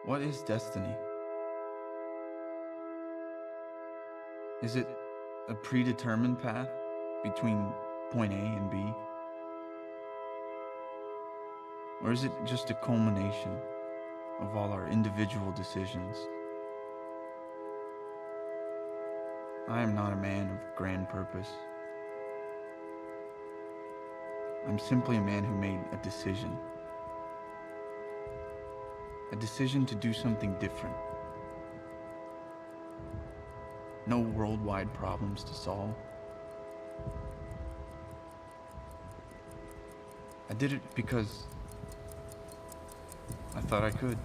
What is destiny? Is it a predetermined path between point A and B? Or is it just a culmination of all our individual decisions? I am not a man of grand purpose. I'm simply a man who made a decision. A decision to do something different. No worldwide problems to solve. I did it because I thought I could.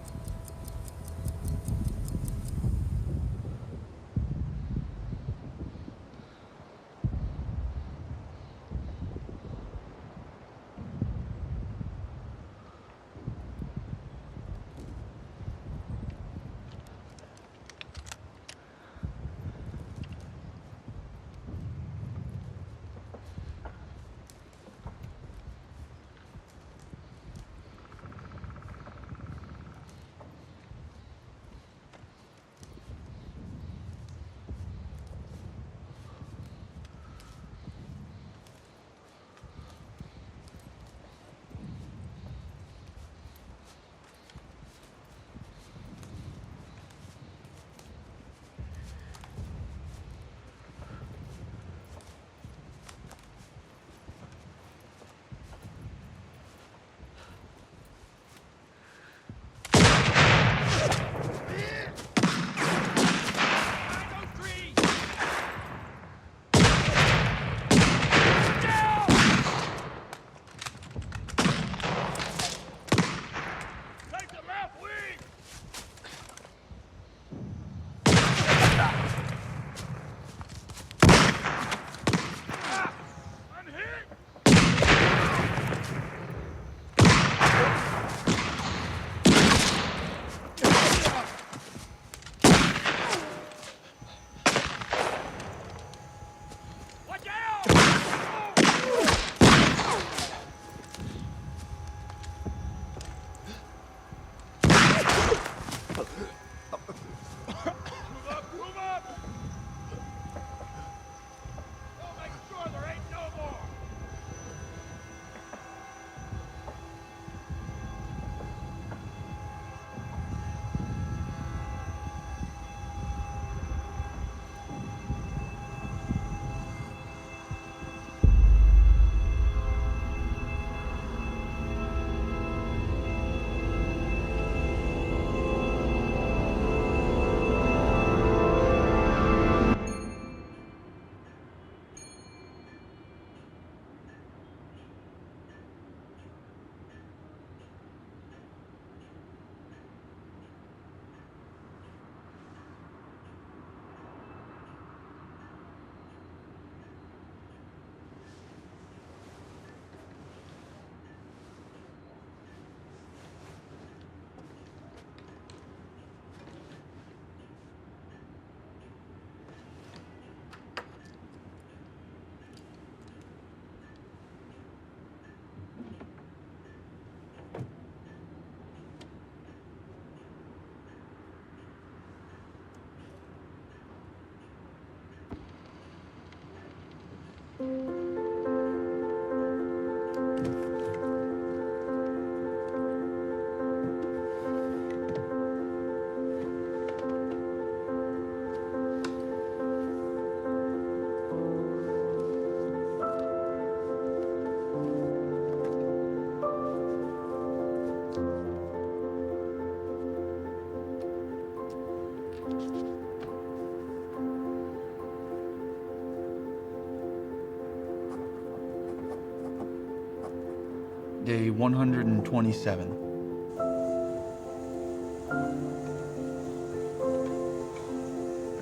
Day 127.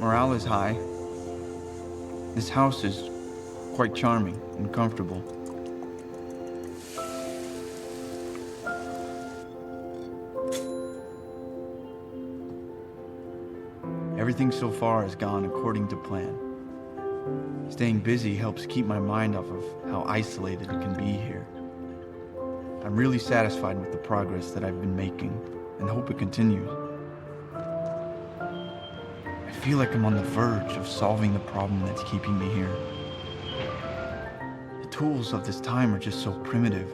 Morale is high. This house is quite charming and comfortable. Everything so far has gone according to plan. Staying busy helps keep my mind off of how isolated it can be here. I'm really satisfied with the progress that I've been making and hope it continues. feel like I'm on the verge of solving the problem that's keeping me here. The tools of this time are just so primitive.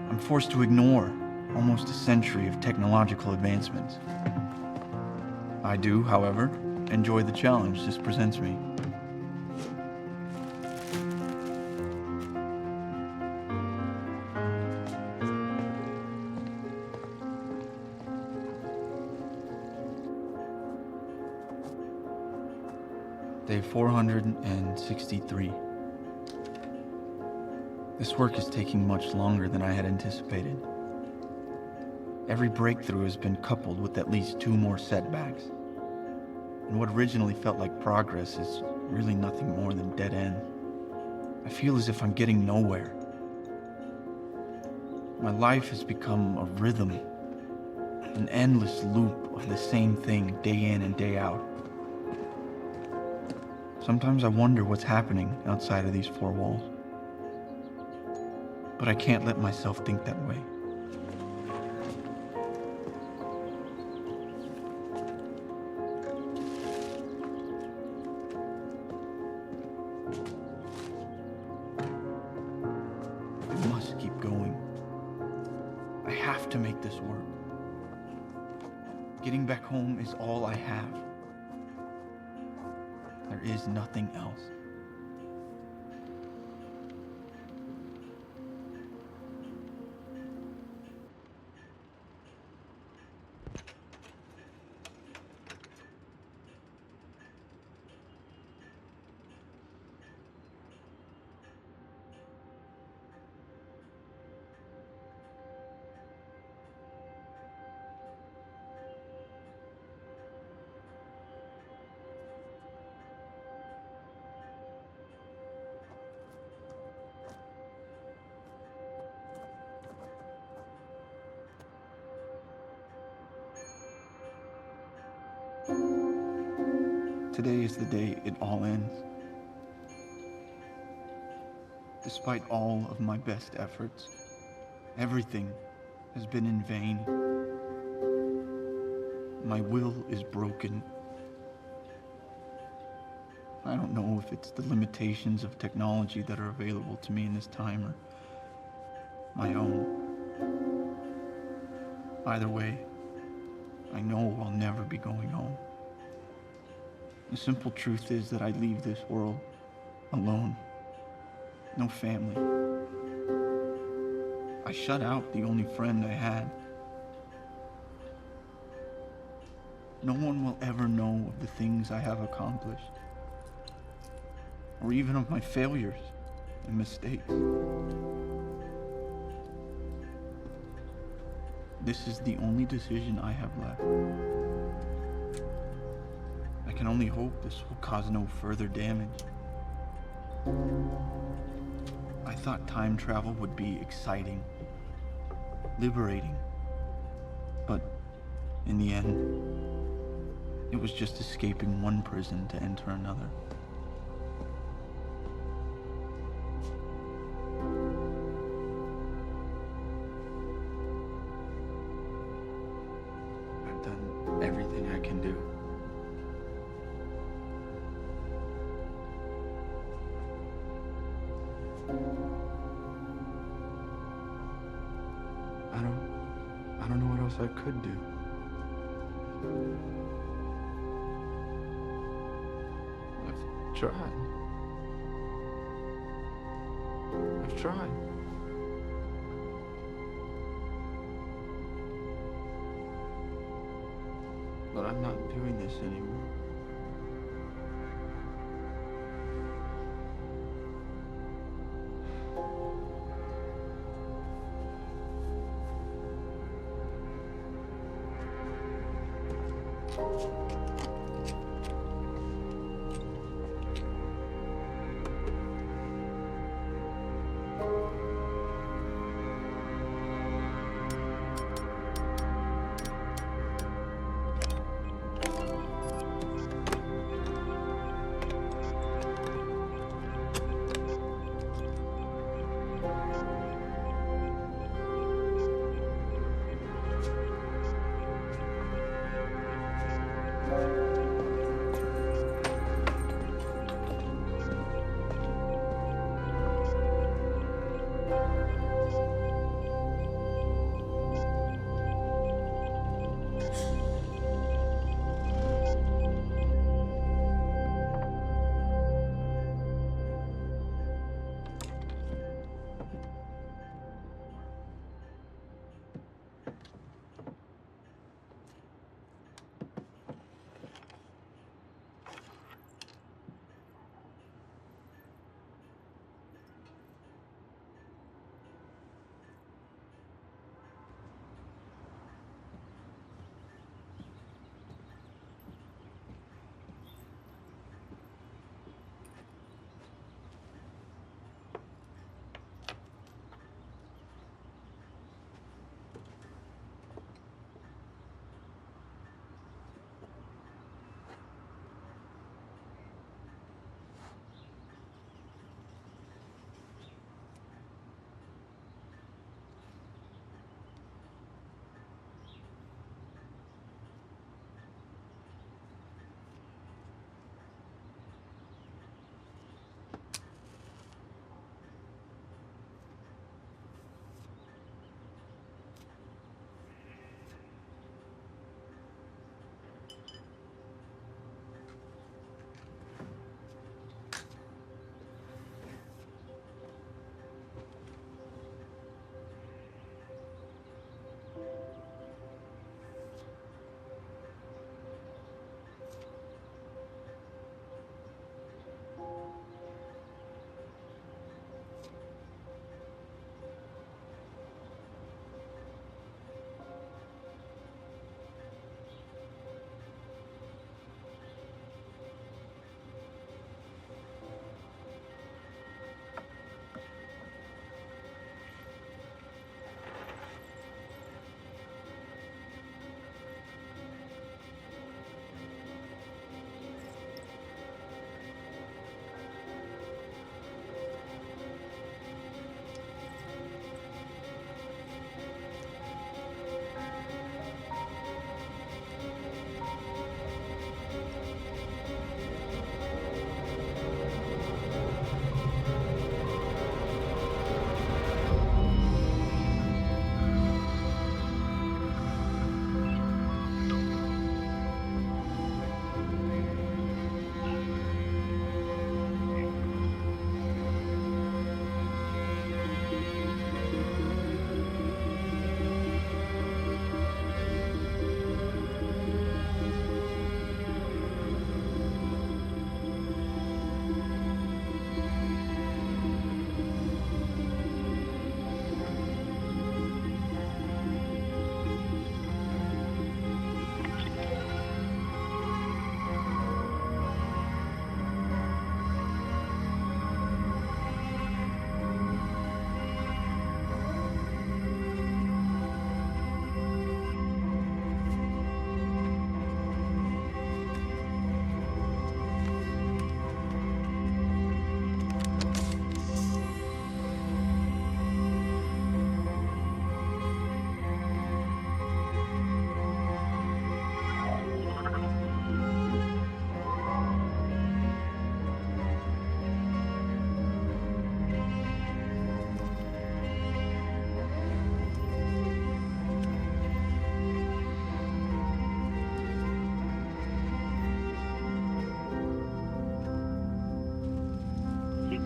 I'm forced to ignore almost a century of technological advancements. I do, however, enjoy the challenge this presents me. Day 463. This work is taking much longer than I had anticipated. Every breakthrough has been coupled with at least 2 more setbacks. And what originally felt like progress is really nothing more than dead end. I feel as if I'm getting nowhere. My life has become a rhythm, an endless loop of the same thing day in and day out. Sometimes I wonder what's happening outside of these 4 walls. But I can't let myself think that way. I must keep going. I have to make this work. Getting back home is all I have. There is nothing else. Today is the day it all ends. Despite all of my best efforts, everything has been in vain. My will is broken. I don't know if it's the limitations of technology that are available to me in this time or my own. Either way, I know I'll never be going home. The simple truth is that I leave this world alone. No family. I shut out the only friend I had. No one will ever know of the things I have accomplished, or even of my failures and mistakes. This is the only decision I have left. I can only hope this will cause no further damage. I thought time travel would be exciting, liberating, but in the end, it was just escaping one prison to enter another. I've done everything I can do. I don't know what else I could do. I've tried. But I'm not doing this anymore.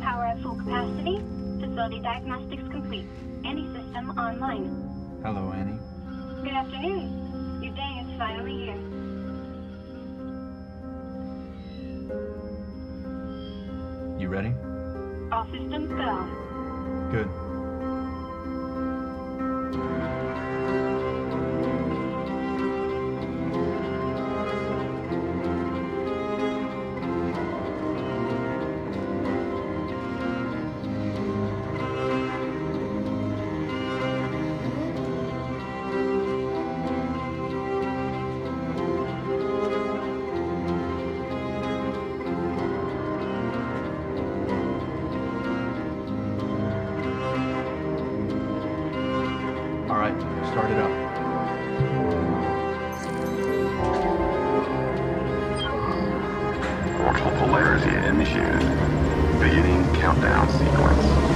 Power at full capacity. Facility diagnostics complete. Any system online. Hello, Annie. Good afternoon. Your day is finally here. You ready? All systems go. Good. right, start it up. Orbital polarity initiated. Beginning countdown sequence.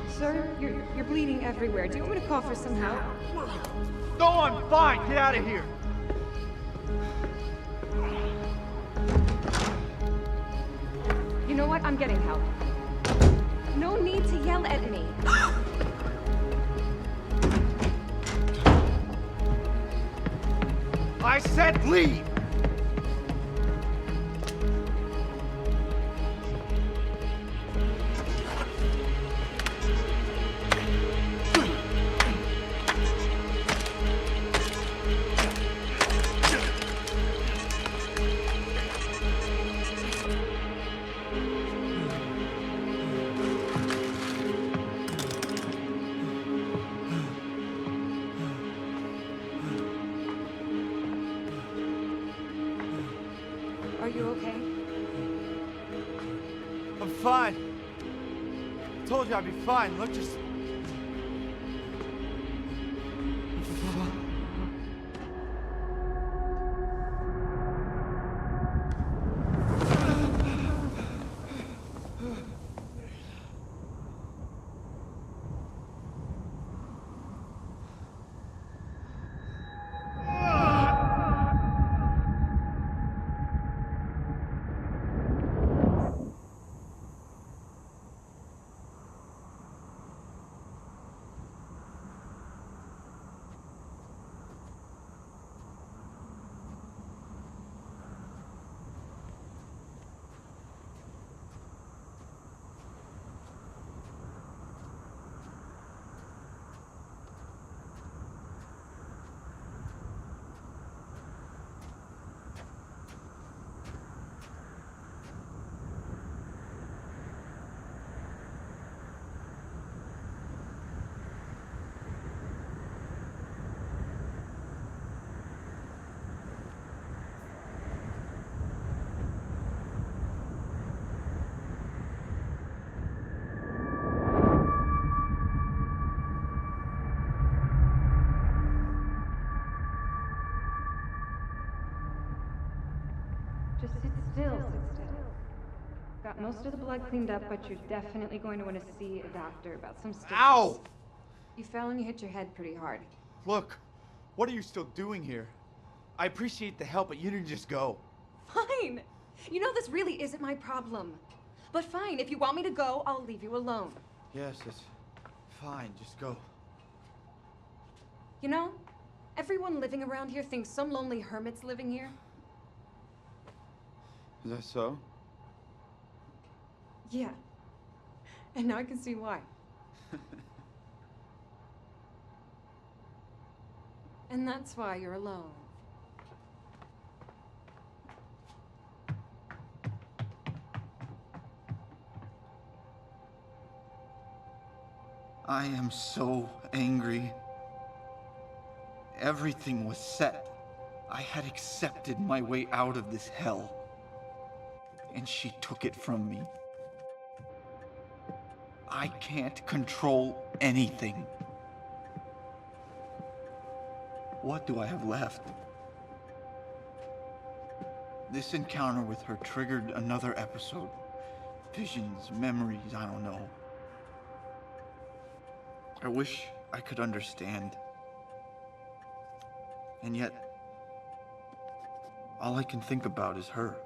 Sir, you're bleeding everywhere. Do you want me to call for some help? No, I'm fine. Get out of here. You know what? I'm getting help. No need to yell at me. I said leave. Are you okay? I'm fine. I told you I'd be fine. Look, just... Just sit still, sit still. Got most of the blood cleaned up, but you're definitely going to want to see a doctor about some stitches. Ow! You fell and you hit your head pretty hard. Look, what are you still doing here? I appreciate the help, but you didn't just go. Fine! You know this really isn't my problem. But fine, if you want me to go, I'll leave you alone. Yes, it's fine. Just go. You know, everyone living around here thinks some lonely hermit's living here. Is that so? Yeah. And now I can see why. And that's why you're alone. I am so angry. Everything was set. I had accepted my way out of this hell. And she took it from me. I can't control anything. What do I have left? This encounter with her triggered another episode. Visions, memories, I don't know. I wish I could understand. And yet, all I can think about is her.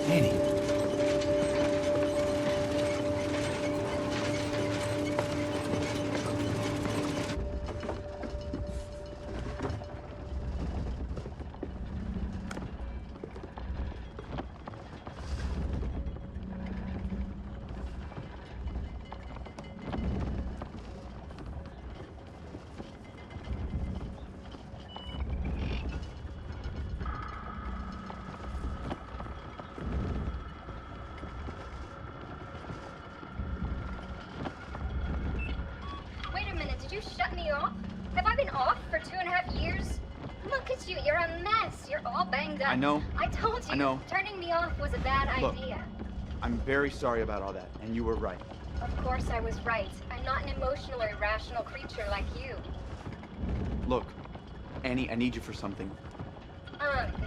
Danny. Wait a minute, did you shut me off? Have I been off for 2.5 years? Look at you, you're a mess. You're all banged up. I know. I told you. I know. Turning me off was a bad Look. idea. I'm very sorry about all that, and you were right. Of course I was right. I'm not an emotional or irrational creature like you. Look, Annie, I need you for something.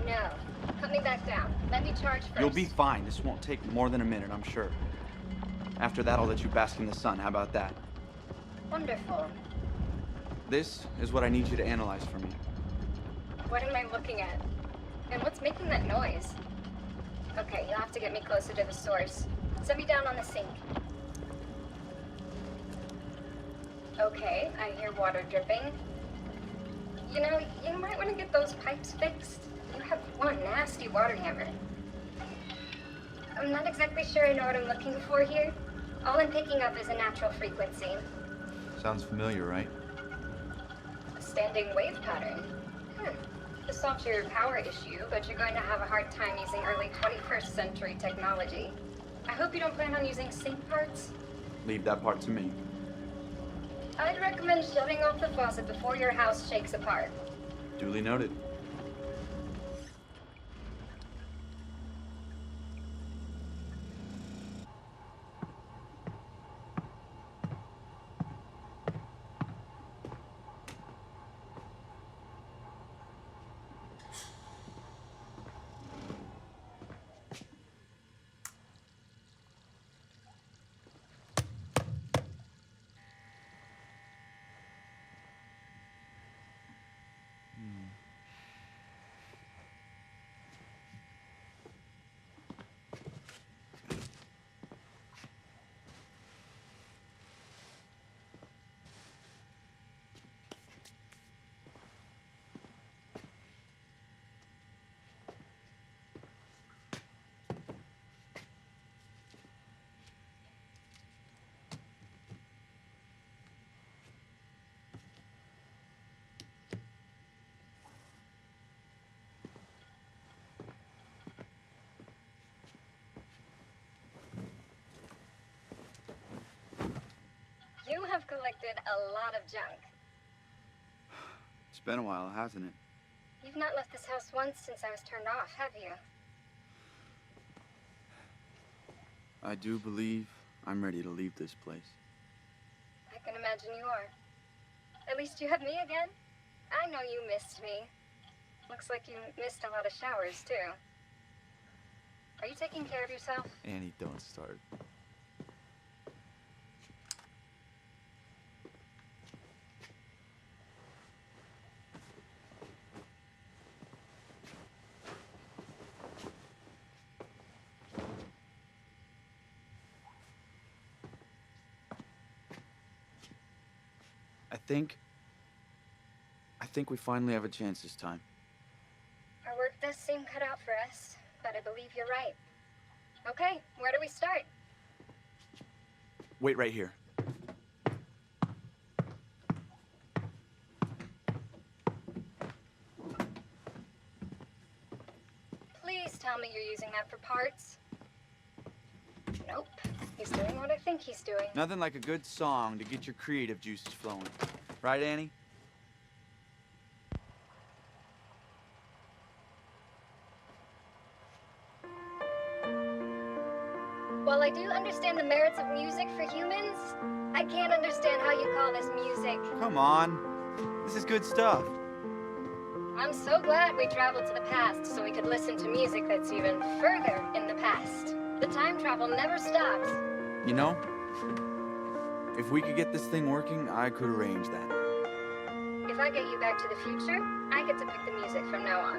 No. Put me back down. Let me charge first. You'll be fine. This won't take more than a minute, I'm sure. After that, I'll let you bask in the sun. How about that? Wonderful. This is what I need you to analyze for me. What am I looking at? And what's making that noise? Okay, you'll have to get me closer to the source. Set me down on the sink. Okay, I hear water dripping. You know, you might want to get those pipes fixed. You have one nasty water hammer. I'm not exactly sure I know what I'm looking for here. All I'm picking up is a natural frequency. Sounds familiar, right? A standing wave pattern. This solves your power issue, but you're going to have a hard time using early 21st century technology. I hope you don't plan on using sink parts. Leave that part to me. I'd recommend shutting off the faucet before your house shakes apart. Duly noted. collected a lot of junk. It's been a while, hasn't it? You've not left this house once since I was turned off, have you? I do believe I'm ready to leave this place. I can imagine you are. At least you have me again. I know you missed me. Looks like you missed a lot of showers, too. Are you taking care of yourself? Annie, don't start. I think we finally have a chance this time. Our work does seem cut out for us, but I believe you're right. Okay, where do we start? Wait right here. Please tell me you're using that for parts. Nope. He's doing what I think he's doing. Nothing like a good song to get your creative juices flowing. Right, Annie? While I do understand the merits of music for humans, I can't understand how you call this music. Come on. This is good stuff. I'm so glad we traveled to the past so we could listen to music that's even further in the past. The time travel never stops. You know, if we could get this thing working, I could arrange that. If I get you back to the future, I get to pick the music from now on.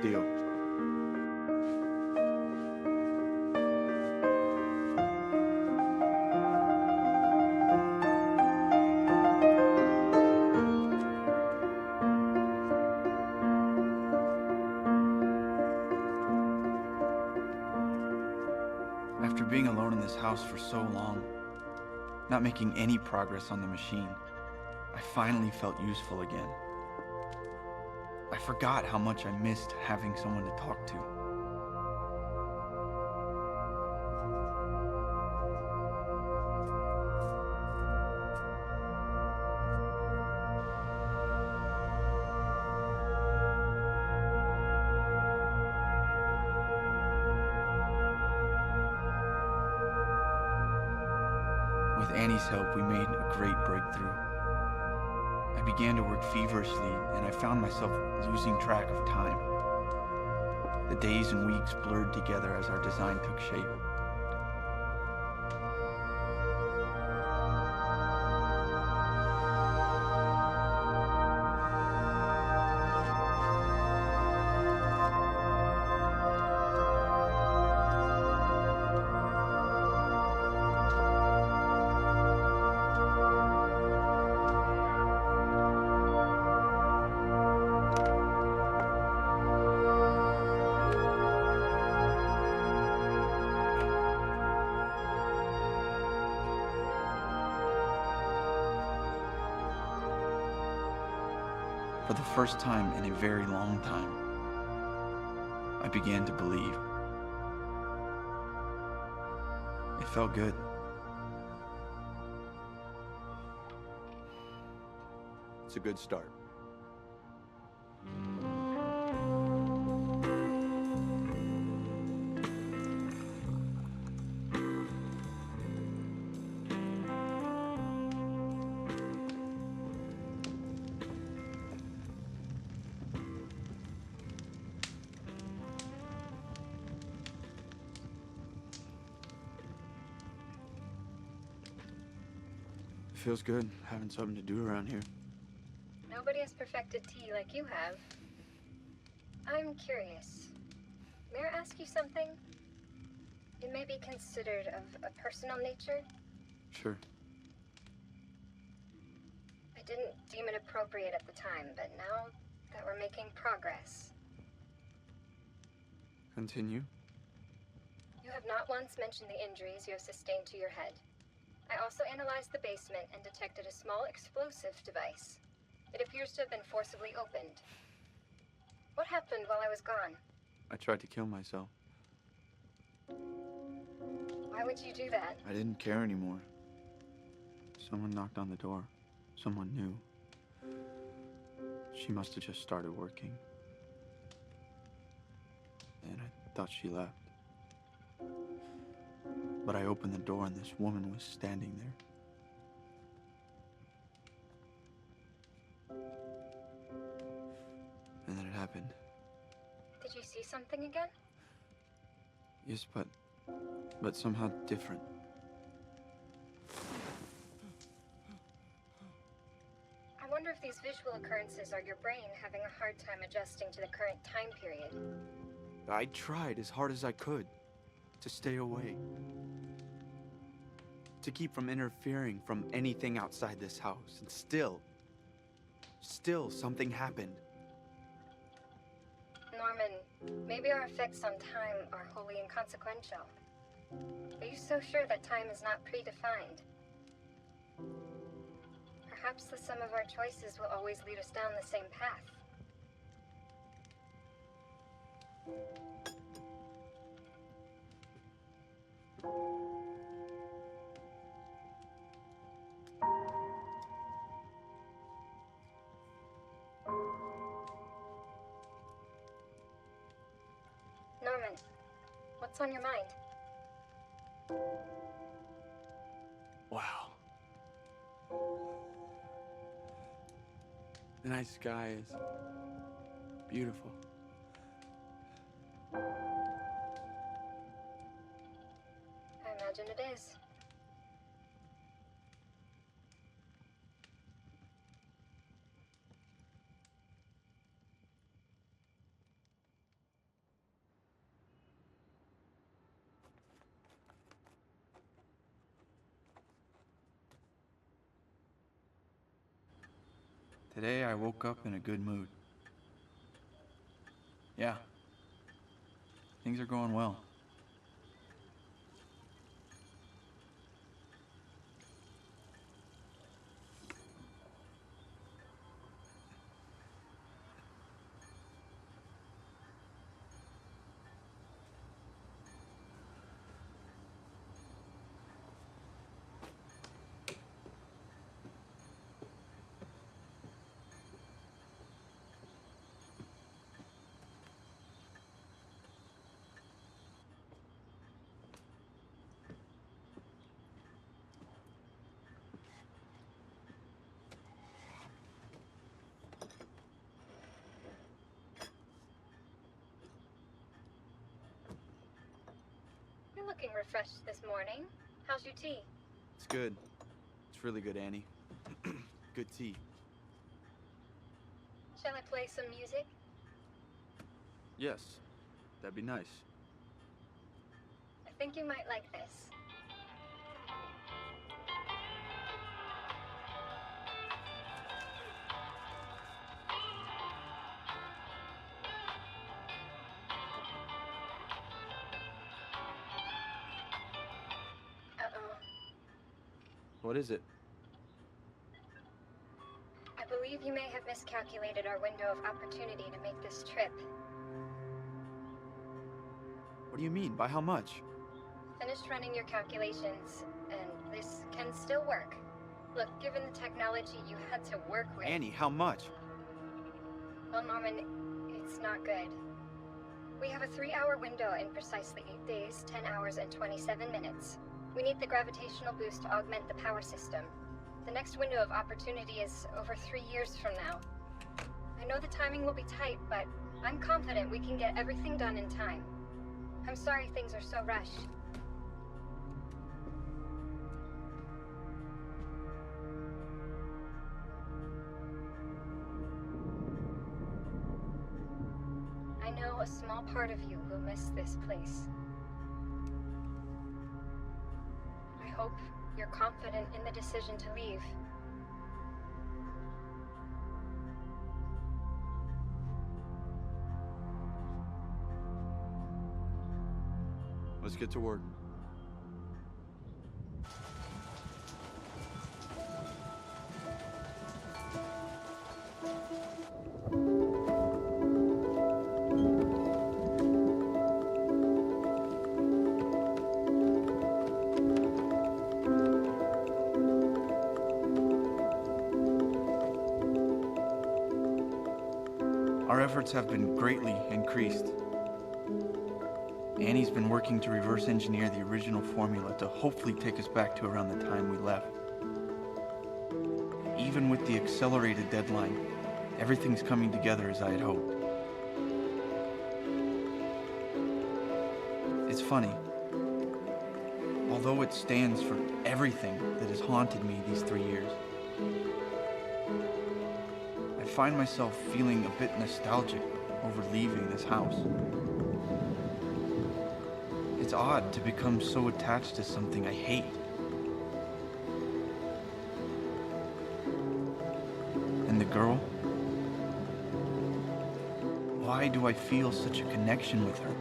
Deal. After being alone in this house for so long, not making any progress on the machine, I finally felt useful again. I forgot how much I missed having someone to talk to. With Annie's help, we made a great breakthrough. I began to work feverishly, and I found myself losing track of time. The days and weeks blurred together as our design took shape. For the first time in a very long time, I began to believe. It felt good. It's a good start. Feels good having something to do around here. Nobody has perfected tea like you have. I'm curious. May I ask you something? It may be considered of a personal nature. Sure. I didn't deem it appropriate at the time, but now that we're making progress. Continue. You have not once mentioned the injuries you have sustained to your head. I also analyzed the basement and detected a small explosive device. It appears to have been forcibly opened. What happened while I was gone? I tried to kill myself. Why would you do that? I didn't care anymore. Someone knocked on the door. Someone new. She must have just started working. And I thought she left. But I opened the door and this woman was standing there. And then it happened. Did you see something again? Yes, but somehow different. I wonder if these visual occurrences are your brain having a hard time adjusting to the current time period. I tried as hard as I could to stay away. To keep from interfering from anything outside this house. And still something happened. Norman, maybe our effects on time are wholly inconsequential. Are you so sure that time is not predefined? Perhaps the sum of our choices will always lead us down the same path. Norman, what's on your mind? Wow. The night sky is beautiful. I imagine it is. Today I woke up in a good mood. Yeah. Things are going well. You're looking refreshed this morning. How's your tea? It's good. It's really good, Annie. Good tea. Shall I play some music? Yes. That'd be nice. I think you might like this. Uh-oh. What is it? I believe you may have miscalculated our window of opportunity to make this trip. What do you mean? By how much? Finished running your calculations, and this can still work. Look, given the technology you had to work with... Annie, how much? Well, Norman, it's not good. We have a 3-hour window in precisely 8 days, 10 hours, and 27 minutes. We need the gravitational boost to augment the power system. The next window of opportunity is over 3 years from now. I know the timing will be tight, but I'm confident we can get everything done in time. I'm sorry things are so rushed. I know a small part of you will miss this place. I hope you're confident in the decision to leave. Let's get to work. Our efforts have been greatly increased. Annie's been working to reverse engineer the original formula to hopefully take us back to around the time we left. Even with the accelerated deadline, everything's coming together as I had hoped. It's funny. Although it stands for everything that has haunted me these 3 years, I find myself feeling a bit nostalgic over leaving this house. It's odd to become so attached to something I hate. And the girl? Why do I feel such a connection with her?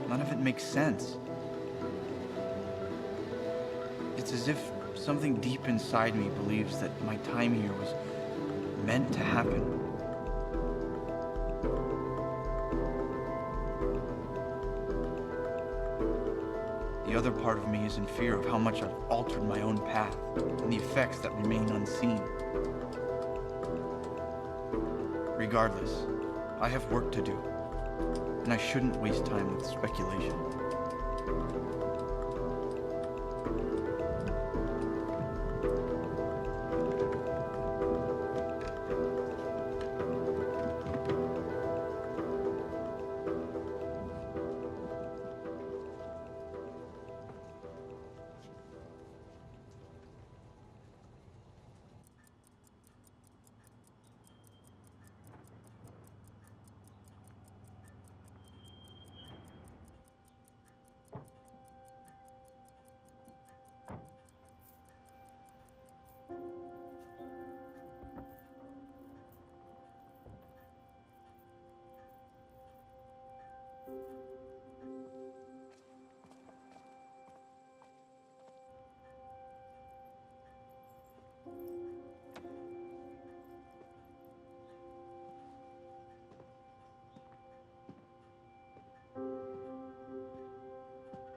None of it makes sense. It's as if something deep inside me believes that my time here was meant to happen. The other part of me is in fear of how much I've altered my own path and the effects that remain unseen. Regardless, I have work to do, and I shouldn't waste time with speculation.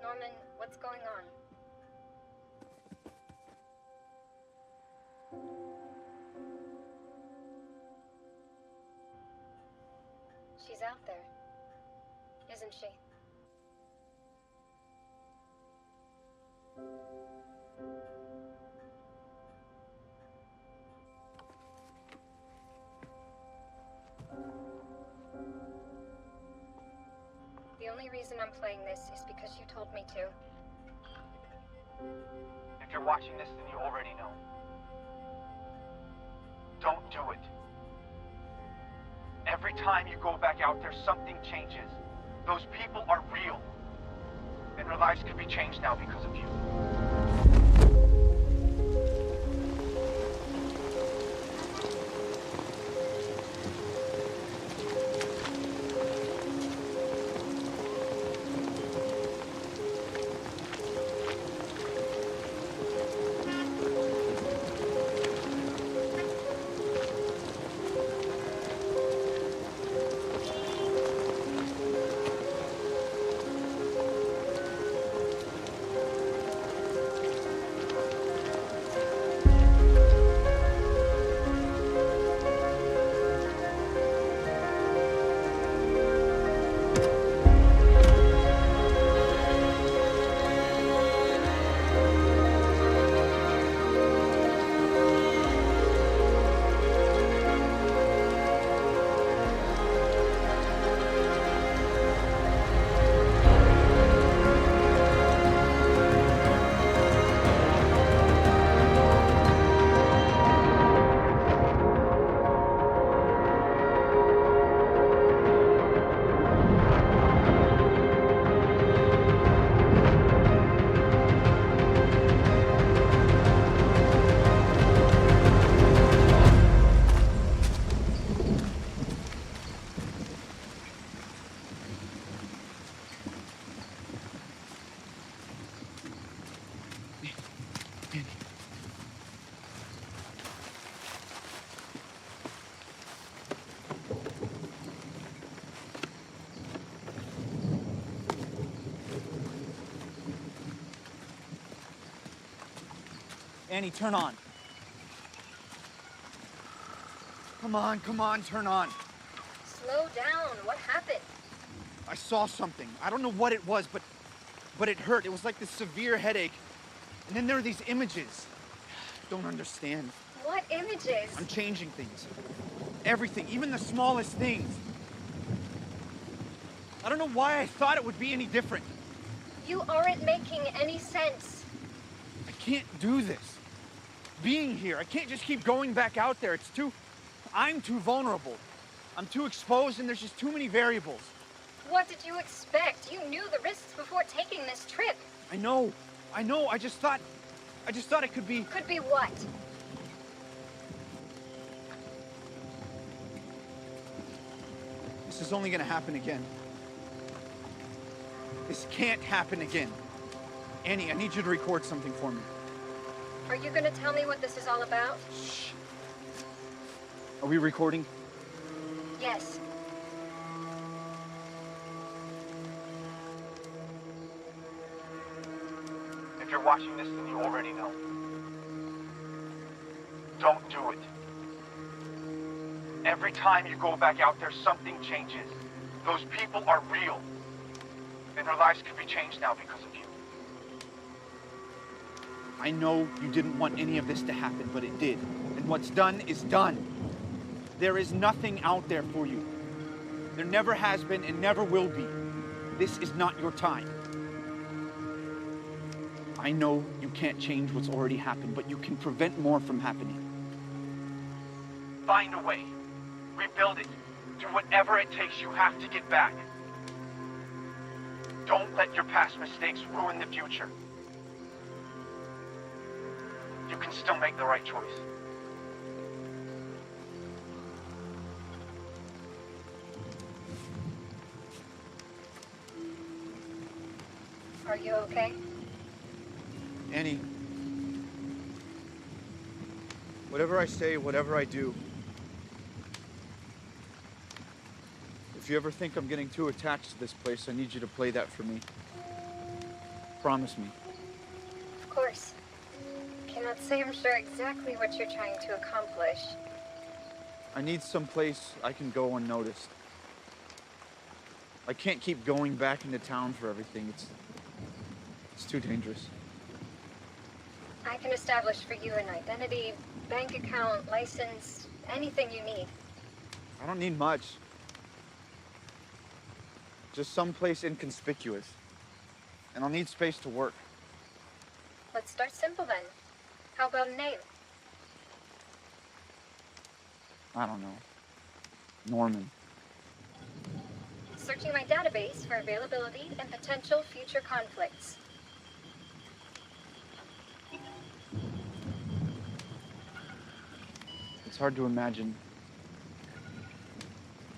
Norman, what's going on? She's out there, isn't she? The only reason I'm playing this is because you told me to. If you're watching this, then you already know. Don't do it. Every time you go back out there, something changes. Those people are real. And their lives could be changed now because of you. Annie, turn on. Come on, turn on. slow down. What happened? I saw something. I don't know what it was, but it hurt. It was like this severe headache. And then there are these images. Don't understand. What images? I'm changing things. Everything, even the smallest things. I don't know why I thought it would be any different. You aren't making any sense. I can't do this. Being here, I can't just keep going back out there. I'm too vulnerable. I'm too exposed and there's just too many variables. What did you expect? You knew the risks before taking this trip. I know. I just thought it could be... Could be what? This is only gonna happen again. This can't happen again. Annie, I need you to record something for me. Are you gonna tell me what this is all about? Shh. Are we recording? Yes. If you're watching this, then you already know. Don't do it. Every time you go back out there, something changes. Those people are real. And their lives could be changed now because of you. I know you didn't want any of this to happen, but it did. And what's done is done. There is nothing out there for you. There never has been and never will be. This is not your time. I know you can't change what's already happened, but you can prevent more from happening. Find a way. Rebuild it. Do whatever it takes. You have to get back. Don't let your past mistakes ruin the future. You can still make the right choice. Are you okay? Annie, whatever I say, whatever I do, if you ever think I'm getting too attached to this place, I need you to play that for me. Promise me. Of course. Cannot say I'm sure exactly what you're trying to accomplish. I need some place I can go unnoticed. I can't keep going back into town for everything. It's too dangerous. I can establish for you an identity, bank account, license, anything you need. I don't need much. Just someplace inconspicuous. And I'll need space to work. Let's start simple then. How about a name? I don't know. Norman. Searching my database for availability and potential future conflicts. It's hard to imagine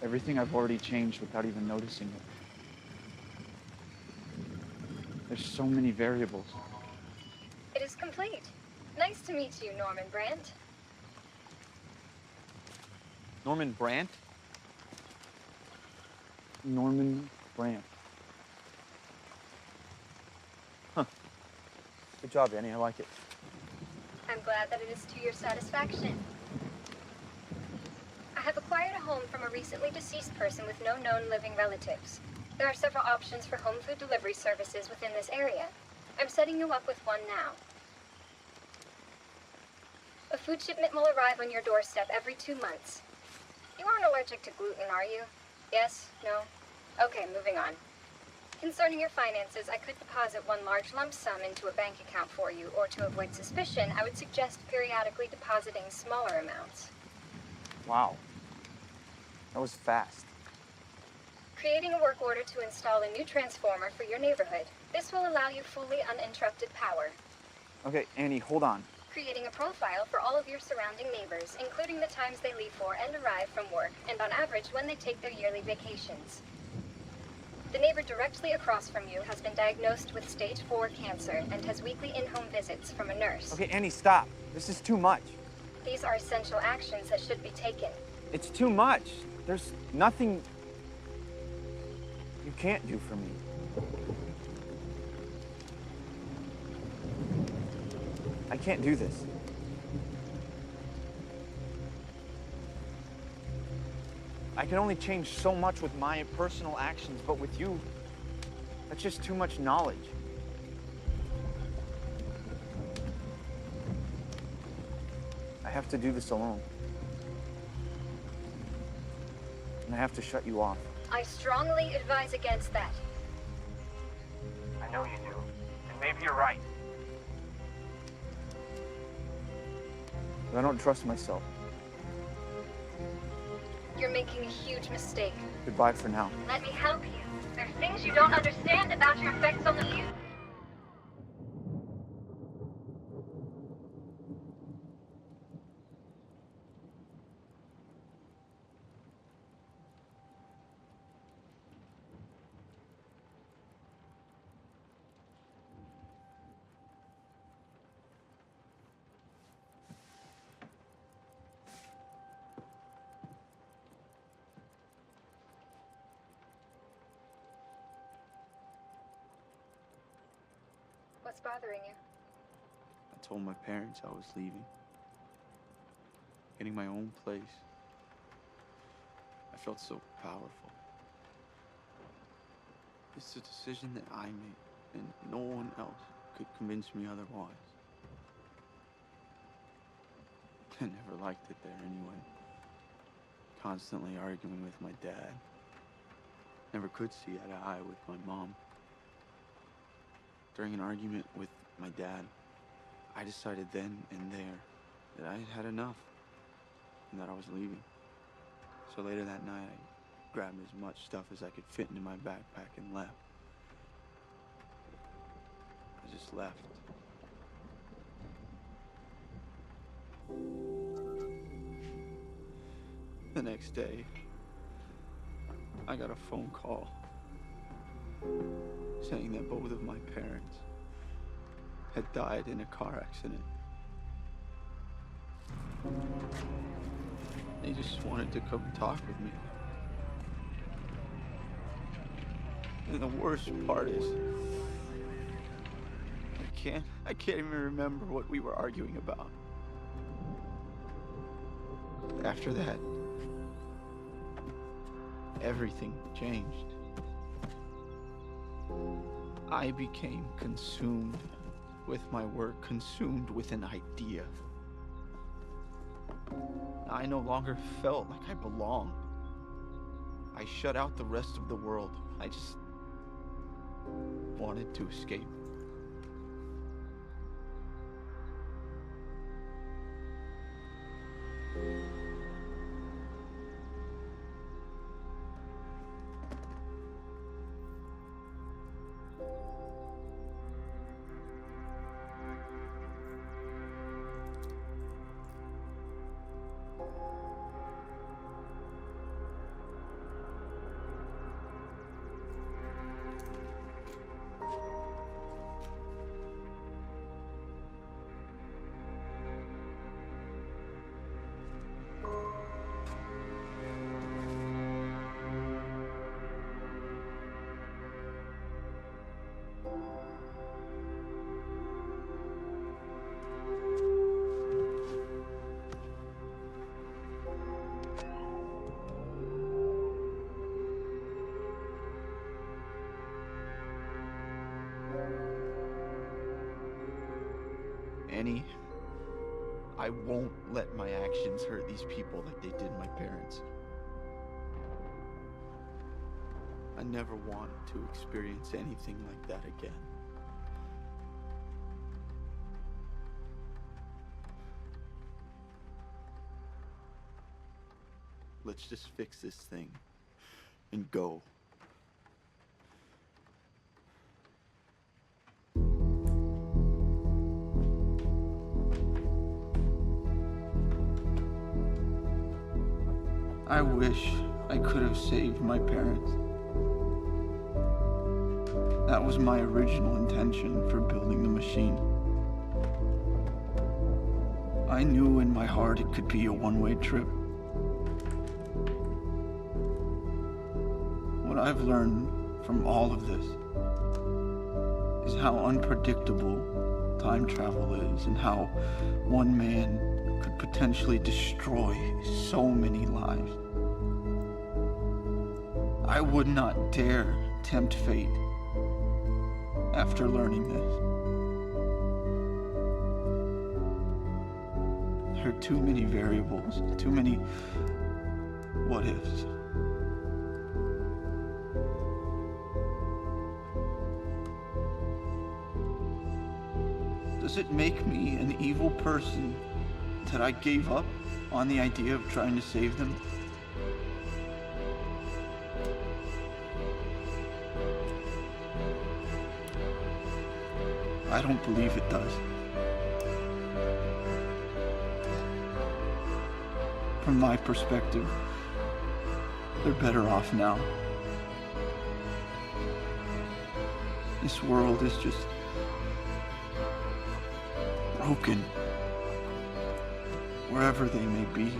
everything I've already changed without even noticing it. There's so many variables. It is complete. Nice to meet you, Norman Brandt. Norman Brandt? Norman Brandt. Huh. Good job, Annie. I like it. I'm glad that it is to your satisfaction. I have acquired a home from a recently deceased person with no known living relatives. There are several options for home food delivery services within this area. I'm setting you up with one now. A food shipment will arrive on your doorstep every 2 months. You aren't allergic to gluten, are you? Yes? No? Okay, moving on. Concerning your finances, I could deposit one large lump sum into a bank account for you, or to avoid suspicion, I would suggest periodically depositing smaller amounts. Wow. That was fast. Creating a work order to install a new transformer for your neighborhood. This will allow you fully uninterrupted power. Okay, Annie, hold on. Creating a profile for all of your surrounding neighbors, including the times they leave for and arrive from work, and on average when they take their yearly vacations. The neighbor directly across from you has been diagnosed with stage 4 cancer and has weekly in-home visits from a nurse. Okay, Annie, stop. This is too much. These are essential actions that should be taken. It's too much. There's nothing you can't do for me. I can't do this. I can only change so much with my personal actions, but with you, that's just too much knowledge. I have to do this alone. And I have to shut you off. I strongly advise against that. I know you do. And maybe you're right. But I don't trust myself. You're making a huge mistake. Goodbye for now. Let me help you. There's things you don't understand about your effects on the view. What's bothering you? I told my parents I was leaving. Getting my own place. I felt so powerful. It's a decision that I made, and no one else could convince me otherwise. I never liked it there anyway. Constantly arguing with my dad. Never could see eye to eye with my mom. During an argument with my dad, I decided then and there that I had had enough and that I was leaving. So later that night, I grabbed as much stuff as I could fit into my backpack and left. I just left. The next day, I got a phone call saying that both of my parents had died in a car accident. They just wanted to come talk with me. And the worst part is, I can't even remember what we were arguing about. After that, everything changed. I became consumed with my work, consumed with an idea. I no longer felt like I belonged. I shut out the rest of the world. I just wanted to escape. Annie, I won't let my actions hurt these people like they did my parents. I never want to experience anything like that again. Let's just fix this thing and go. I wish I could have saved my parents. That was my original intention for building the machine. I knew in my heart it could be a one-way trip. What I've learned from all of this is how unpredictable time travel is and how one man could potentially destroy so many lives. I would not dare tempt fate after learning this. There are too many variables, too many what ifs. Does it make me an evil person that I gave up on the idea of trying to save them? I don't believe it does. From my perspective, they're better off now. This world is just broken, wherever they may be.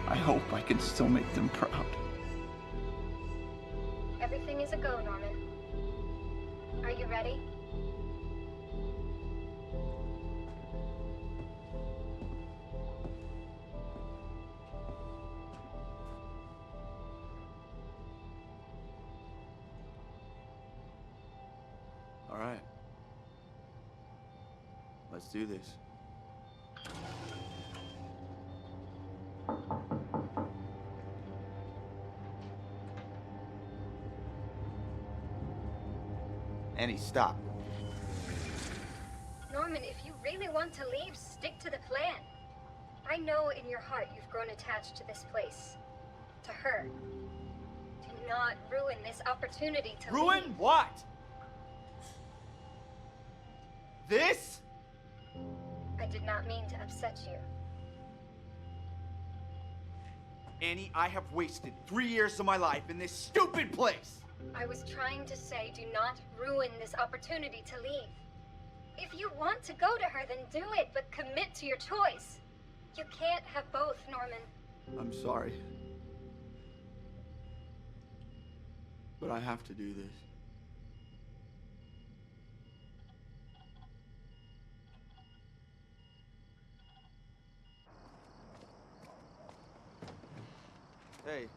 I hope I can still make them proud. Everything is a go, Norman. Are you ready? All right. Let's do this. Annie, stop. Norman, if you really want to leave, stick to the plan. I know in your heart you've grown attached to this place. To her. Do not ruin this opportunity to Ruin leave. what? This? I did not mean to upset you. Annie, I have wasted 3 years of my life in this stupid place. I was trying to say do not ruin this opportunity to leave. If you want to go to her, then do it, but commit to your choice. You can't have both, Norman. I'm sorry. But I have to do this. Hey.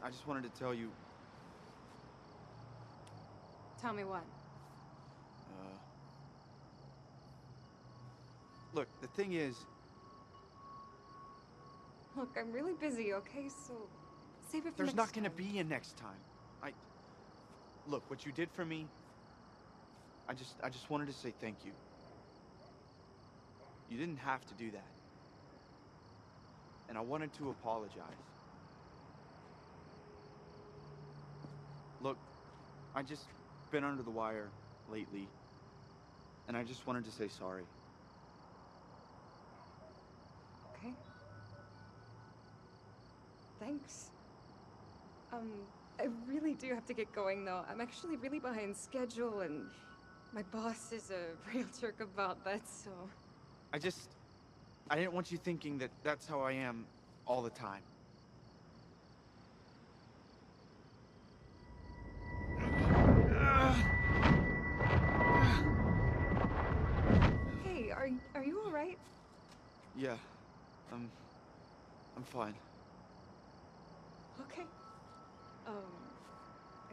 I just wanted to tell you, Tell me what? look, the thing is, Look, I'm really busy, okay? So save it for there's next not gonna time. be a next time. Look, what you did for me, I just wanted to say thank you. You didn't have to do that. And I wanted to apologize. Look, I just been under the wire lately, and I just wanted to say sorry. Okay. Thanks. I really do have to get going though. I'm actually really behind schedule and my boss is a real jerk about that, so... I didn't want you thinking that that's how I am all the time. Hey, are you alright? yeah, I'm fine. Okay. I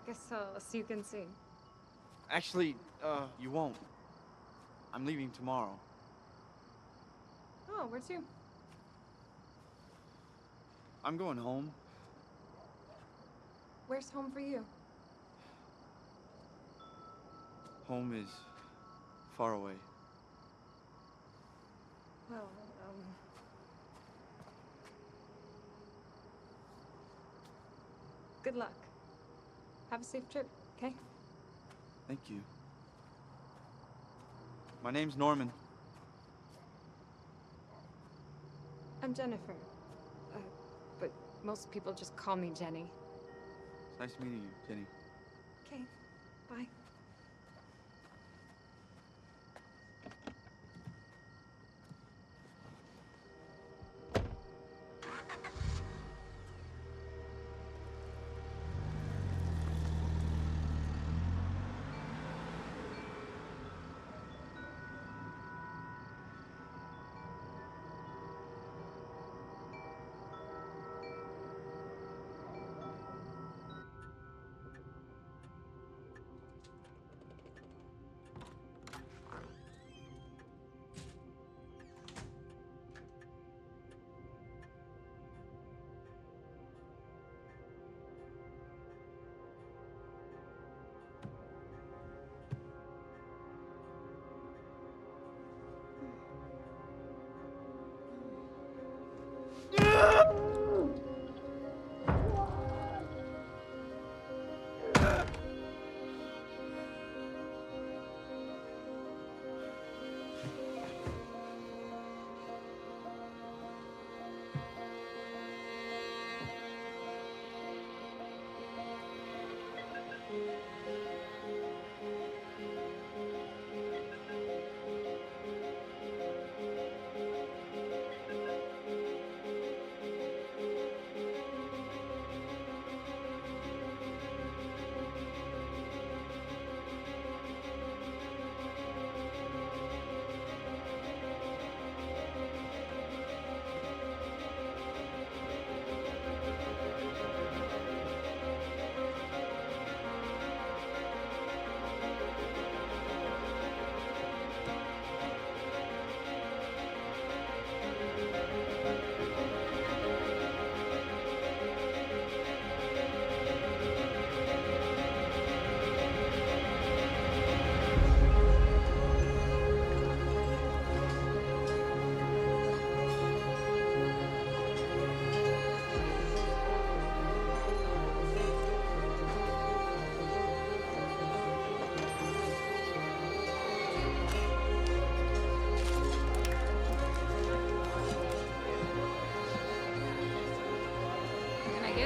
guess I'll see you again soon. Actually, you won't. I'm leaving tomorrow. Oh, where to? I'm going home. Where's home for you? Home is far away. Well, good luck. Have a safe trip, okay? Thank you. My name's Norman. I'm Jennifer. But most people just call me Jenny. It's nice meeting you, Jenny. Okay, bye.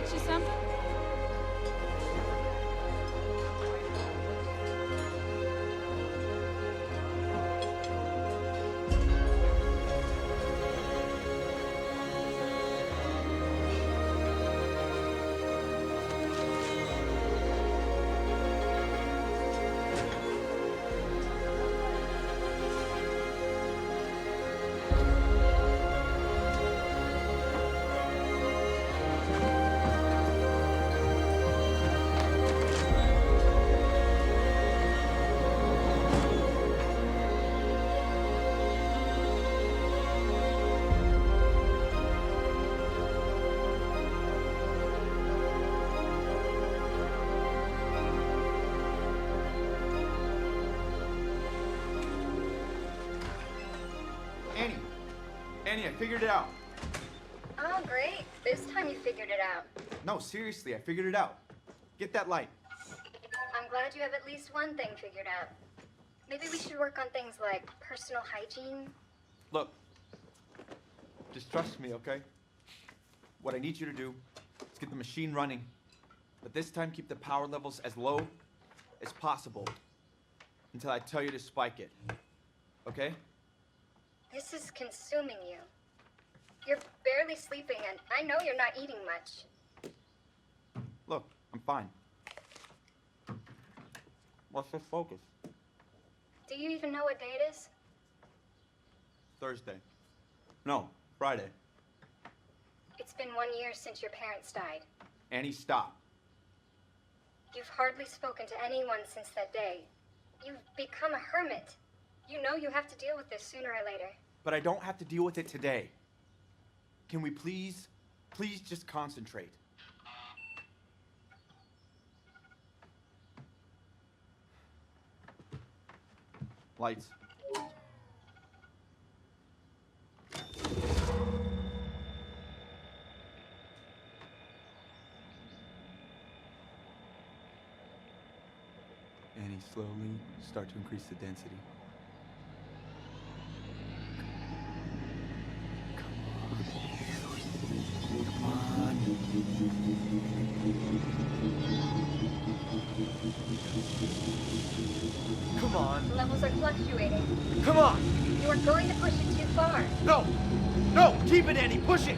Get you something? Annie, I figured it out. Oh, great. This time you figured it out. No, seriously, I figured it out. Get that light. I'm glad you have at least one thing figured out. Maybe we should work on things like personal hygiene. Look, just trust me, okay? What I need you to do is get the machine running, but this time keep the power levels as low as possible until I tell you to spike it, okay? This is consuming you. You're barely sleeping, and I know you're not eating much. Look, I'm fine. Let's just focus. Do you even know what day it is? Thursday. No, Friday. It's been 1 year since your parents died. Annie, stop. You've hardly spoken to anyone since that day. You've become a hermit. You know you have to deal with this sooner or later. But I don't have to deal with it today. Can we please just concentrate? Lights. Annie, slowly start to increase the density. Come on. The levels are fluctuating. Come on! You are going to push it too far. No! No! Keep it, Annie! Push it!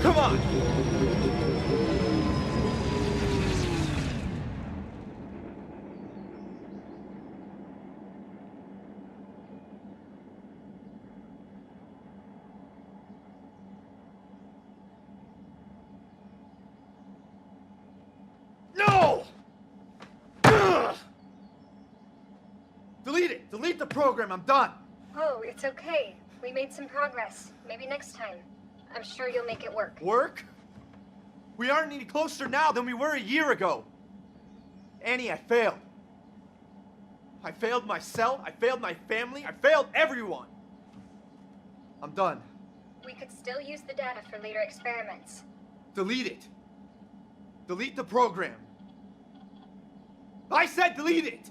Come on! No! Ugh! Delete it! Delete the program! I'm done! Oh, it's okay. We made some progress. Maybe next time. I'm sure you'll make it work. Work? We aren't any closer now than we were a year ago. Annie, I failed. I failed myself, I failed my family, I failed everyone. I'm done. We could still use the data for later experiments. Delete it. Delete the program. I said delete it!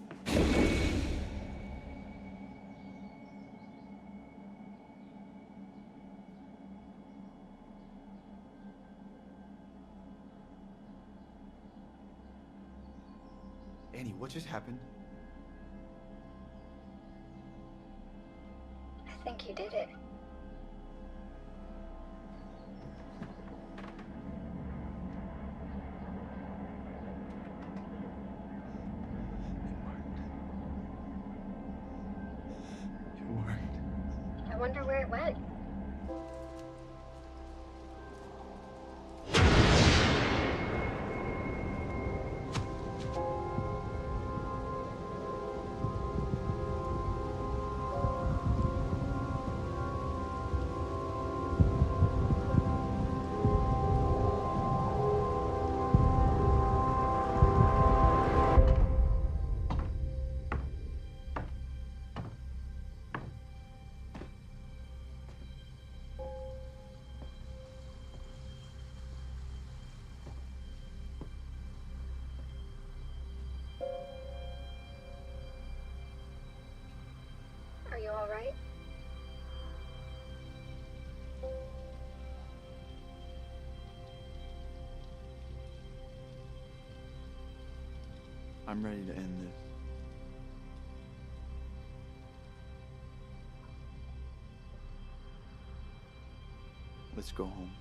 Annie, what just happened? I think you did it. It worked. I wonder where it went. I'm ready to end this. Let's go home.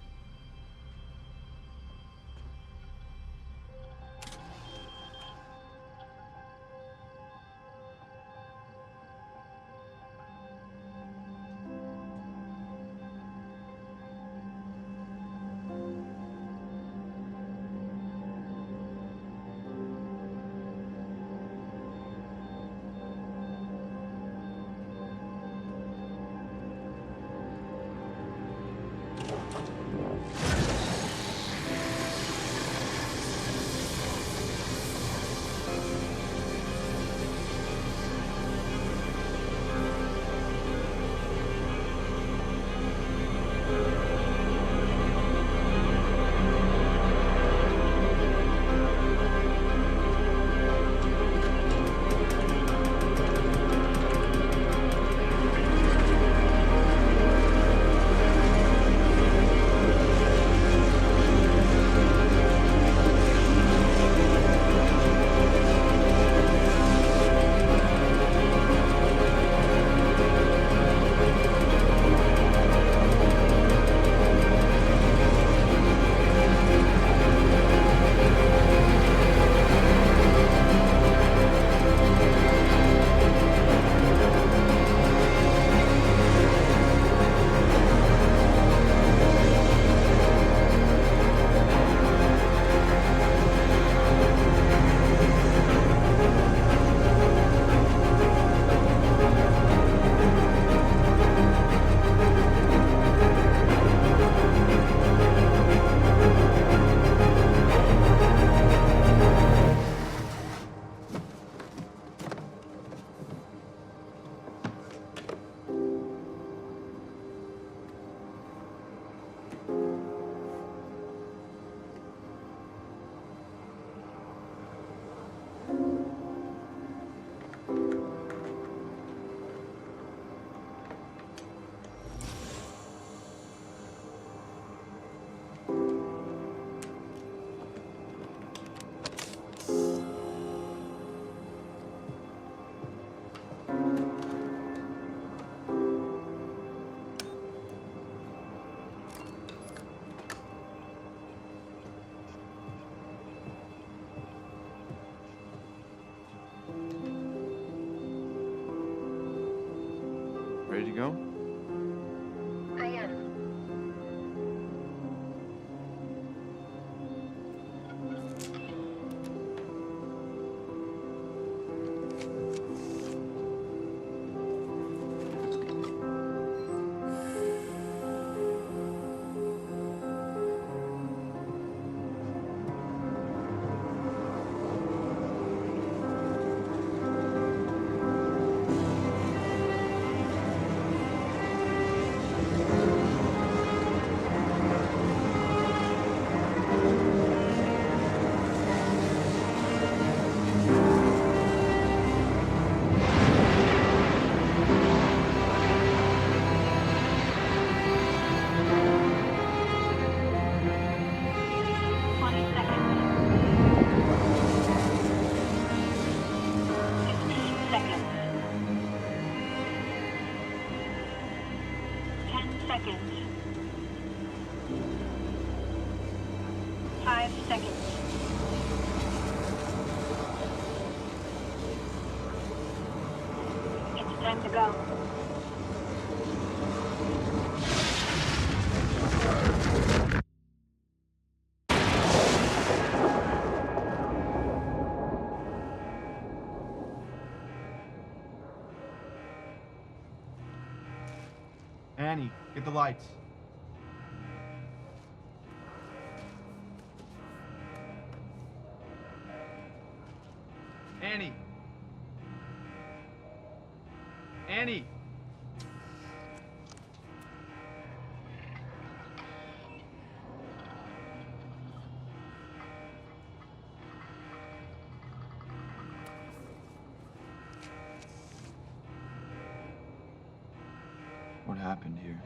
Ready to go? I am. Seconds. 5 seconds. It's time to go. Annie, get the lights. Annie! Annie! What happened here?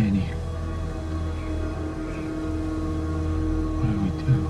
Annie. What do we do?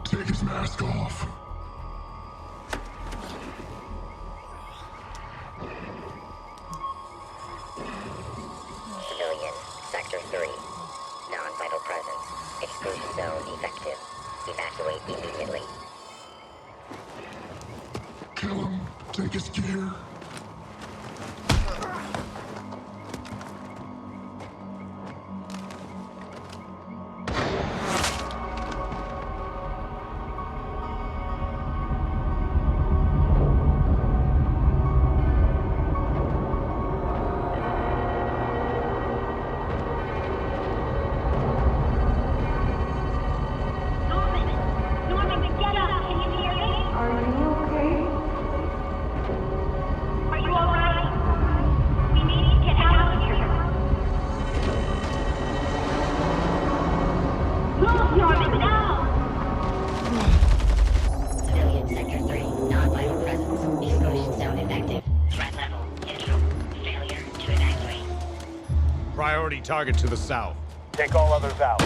Take his mask off. Civilian, Sector 3. Non-vital presence. Exclusion zone effective. Evacuate immediately. Kill him. Take his gear. Priority target to the south. Take all others out.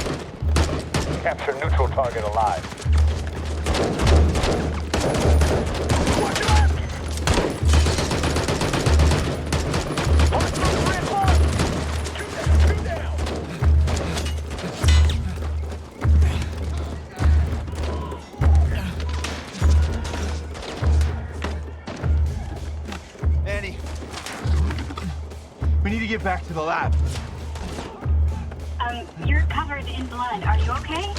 Capture neutral target alive. Watch your left! Mark through the red line! Two down! Annie. We need to get back to the lab. You're covered in blood. Are you okay?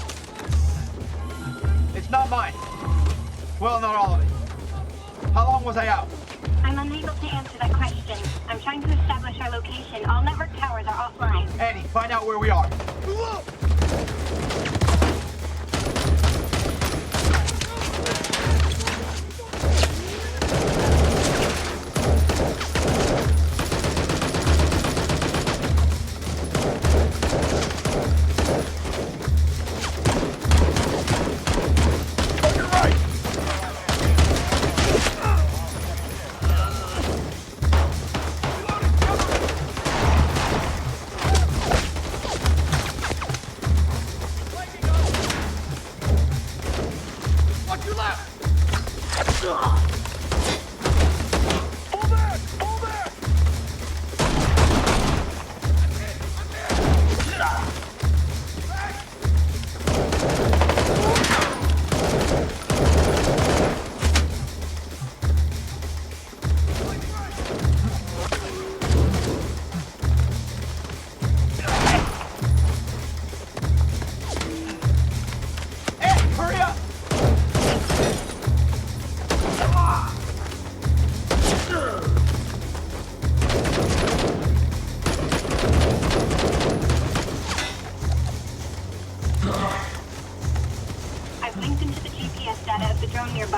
It's not mine. Well, not all of it. How long was I out? I'm unable to answer that question. I'm trying to establish our location. All network towers are offline. Annie, find out where we are.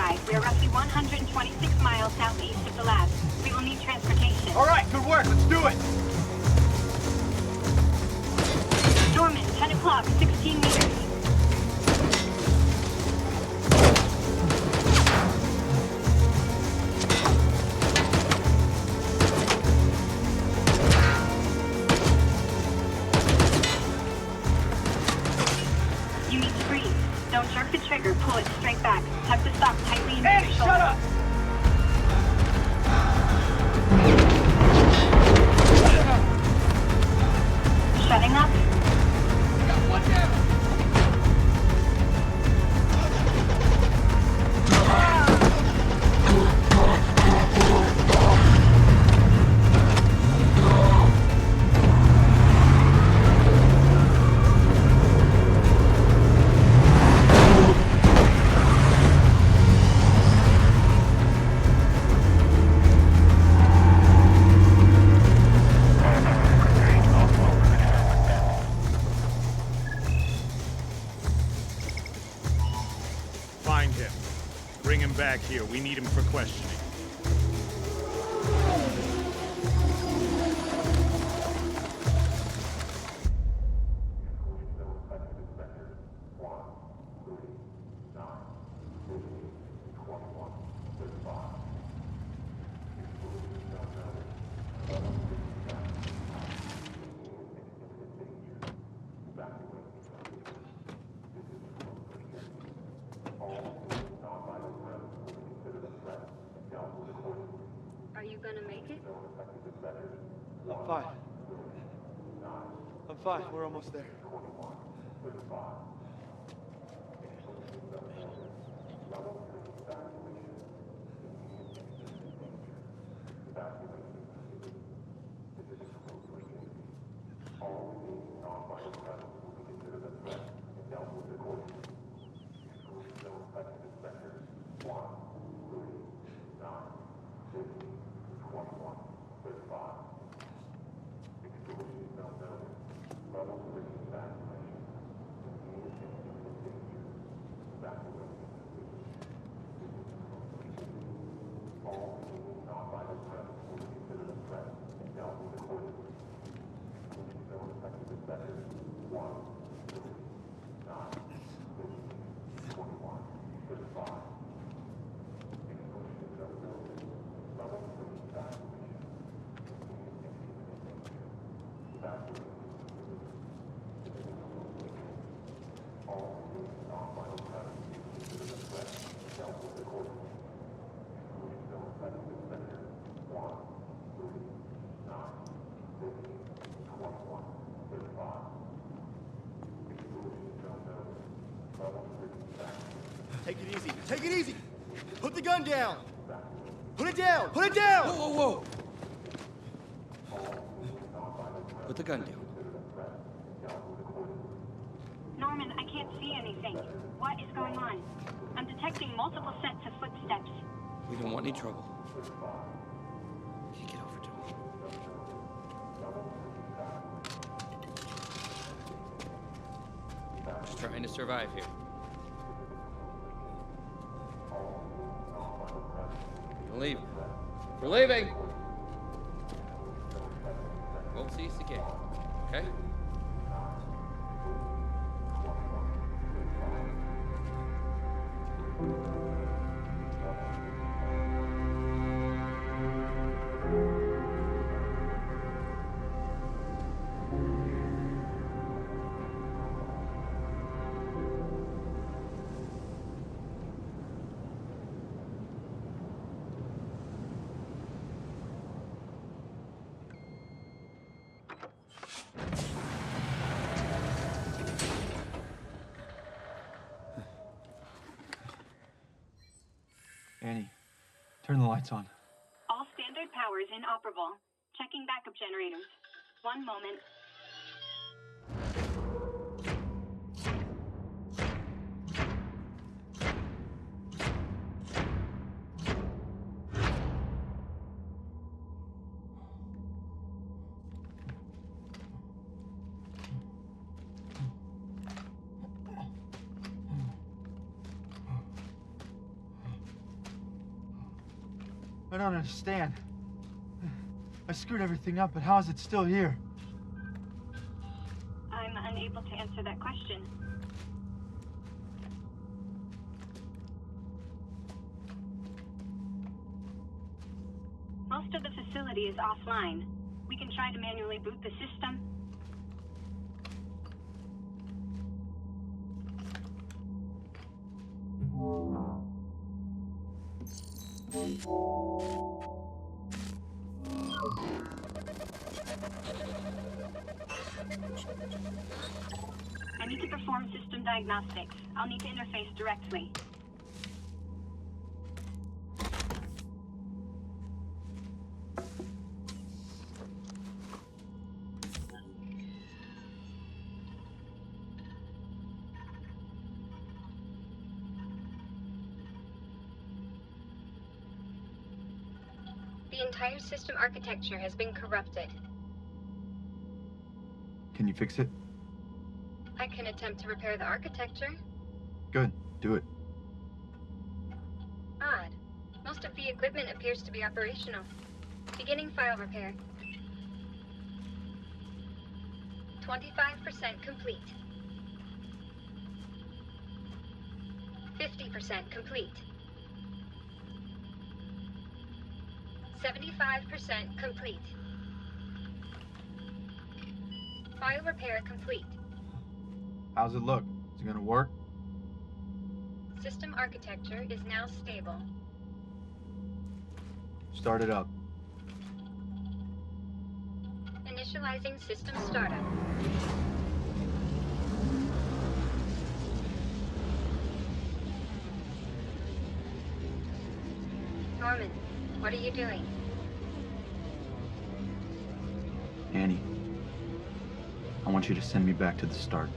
advised, we are roughly 126 miles southeast of the lab. We will need transportation. All right, good work. Let's do it. Norman, 10 o'clock, 16 meters. You need to breathe. Don't jerk the trigger. Pull it straight back. Tuck the stock tightly into your shoulder. Shut up! Shutting up. Got one down. Find him. Bring him back here. We need him for questioning. Are you gonna make it? I'm fine. I'm fine. We're almost there. Take it easy. Take it easy. Put the gun down. Put it down. Put it down. Whoa. Put the gun down. Norman, I can't see anything. What is going on? I'm detecting multiple sets of footsteps. We don't want any trouble. You get over to him. Just trying to survive here. Don't leave. We're leaving! Won't cease again. Okay? Annie, turn the lights on. All standard powers inoperable. Checking backup generators. One moment. I don't understand. I screwed everything up, but how is it still here? I'm unable to answer that question. Most of the facility is offline. We can try to manually boot the system. I need to perform system diagnostics. I'll need to interface directly. The entire system architecture has been corrupted. Can you fix it? I can attempt to repair the architecture. Good. Do it. Odd. Most of the equipment appears to be operational. Beginning file repair. 25% complete. 50% complete. 75% complete. File repair complete. How's it look? Is it gonna work? System architecture is now stable. Start it up. Initializing system startup. Norman, what are you doing? Annie, I want you to send me back to the start.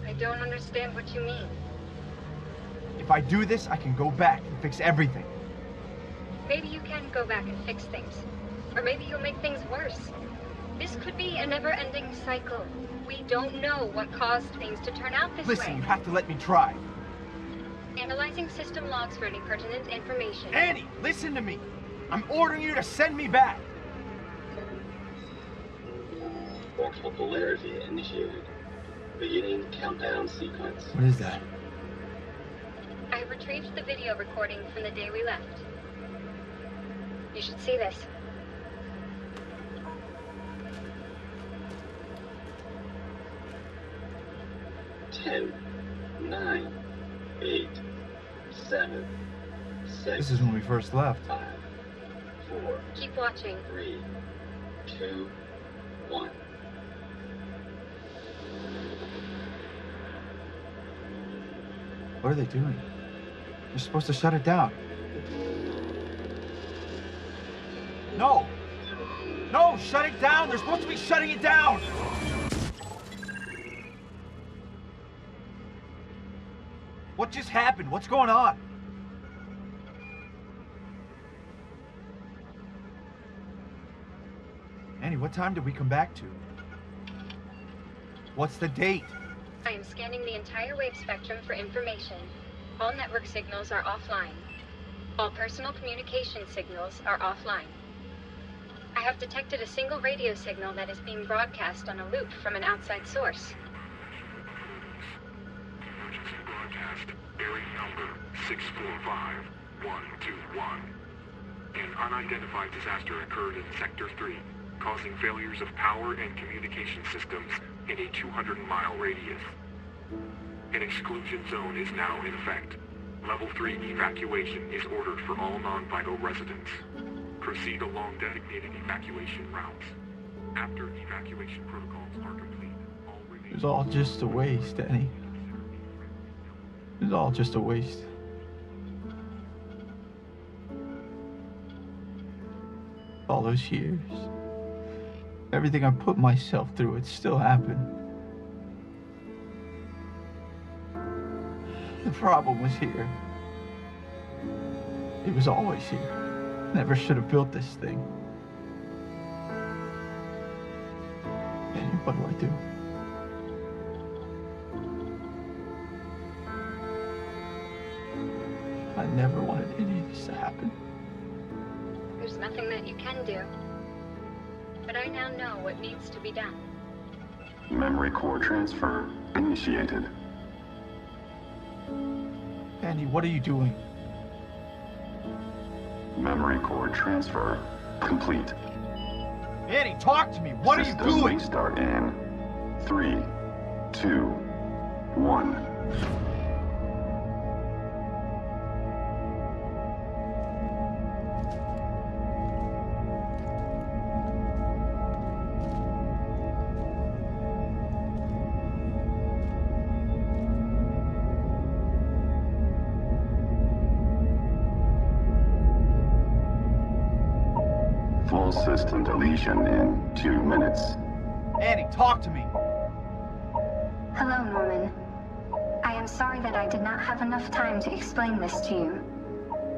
I don't understand what you mean. If I do this, I can go back and fix everything. Maybe you can go back and fix things. Or maybe you'll make things worse. This could be a never-ending cycle. We don't know what caused things to turn out this way. Listen, you have to let me try. Analyzing system logs for any pertinent information. Annie, listen to me. I'm ordering you to send me back. Orbital polarity initiated. Beginning countdown sequence. What is that? I retrieved the video recording from the day we left. You should see this. Ten, 9, 8, 7, 6. This is when we first left. 5, 4. Keep watching. 3, 2, 1. What are they doing? They're supposed to shut it down. No! No, shut it down! They're supposed to be shutting it down! What just happened? What's going on? Annie, what time did we come back to? What's the date? I am scanning the entire wave spectrum for information. All network signals are offline. All personal communication signals are offline. I have detected a single radio signal that is being broadcast on a loop from an outside source. Emergency broadcast, area number 645121. An unidentified disaster occurred in Sector 3, causing failures of power and communication systems in a 200-mile radius. An exclusion zone is now in effect. Level 3 evacuation is ordered for all non-vital residents. Proceed along designated evacuation routes. After evacuation protocols are complete, all remaining... It was all just a waste, Annie. It was all just a waste. All those years. Everything I put myself through, it still happened. The problem was here. It was always here. Never should have built this thing. And what do I do? I never wanted any of this to happen. There's nothing that you can do. But I now know what needs to be done. Memory core transfer initiated. Annie, what are you doing? Memory core transfer complete. Annie, talk to me. What are you System doing? Restart in 3, 2, 1. Full system deletion in 2 minutes. Annie, talk to me. Hello, Norman. I am sorry that I did not have enough time to explain this to you,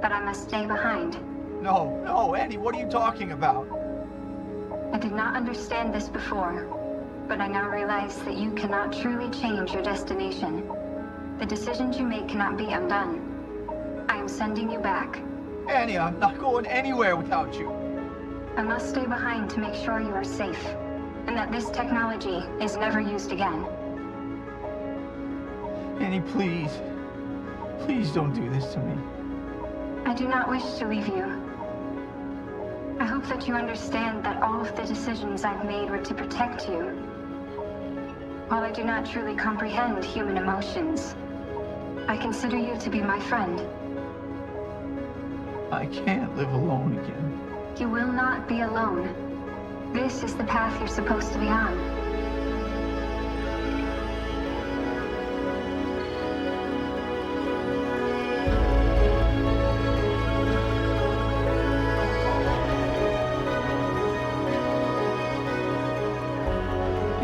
but I must stay behind. No, Annie, what are you talking about? I did not understand this before, but I now realize that you cannot truly change your destination. The decisions you make cannot be undone. I am sending you back. Annie, I'm not going anywhere without you. I must stay behind to make sure you are safe, and that this technology is never used again. Annie, please. Please don't do this to me. I do not wish to leave you. I hope that you understand that all of the decisions I've made were to protect you. While I do not truly comprehend human emotions, I consider you to be my friend. I can't live alone again. You will not be alone. This is the path you're supposed to be on.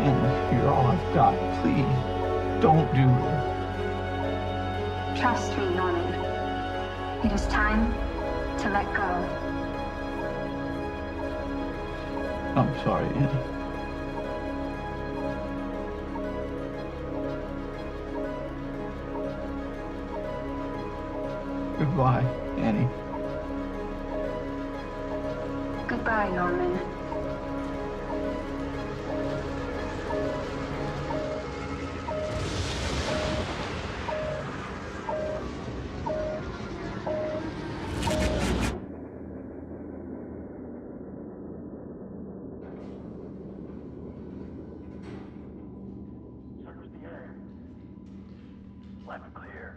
And you're all I've got. Please, don't do this. Trust me, Norman. It is time to let go. I'm sorry, Annie. Goodbye, Annie. Goodbye, Norman. Left clear.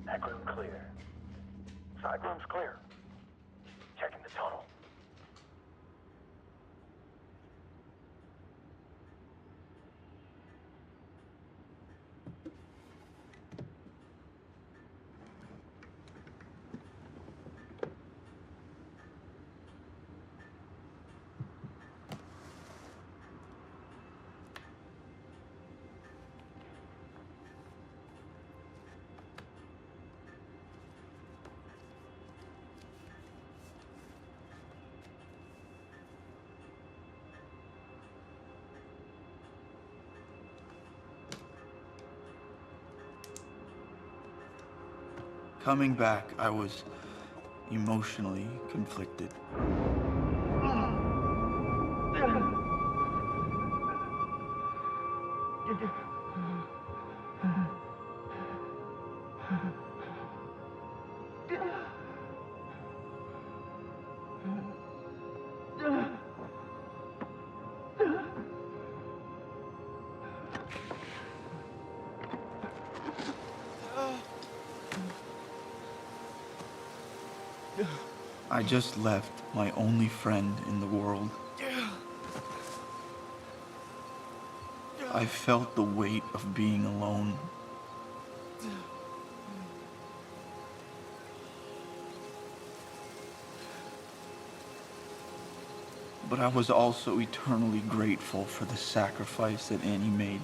Neck room clear. Side room's clear. Checking the tunnel. Coming back, I was emotionally conflicted. I just left my only friend in the world. I felt the weight of being alone. But I was also eternally grateful for the sacrifice that Annie made.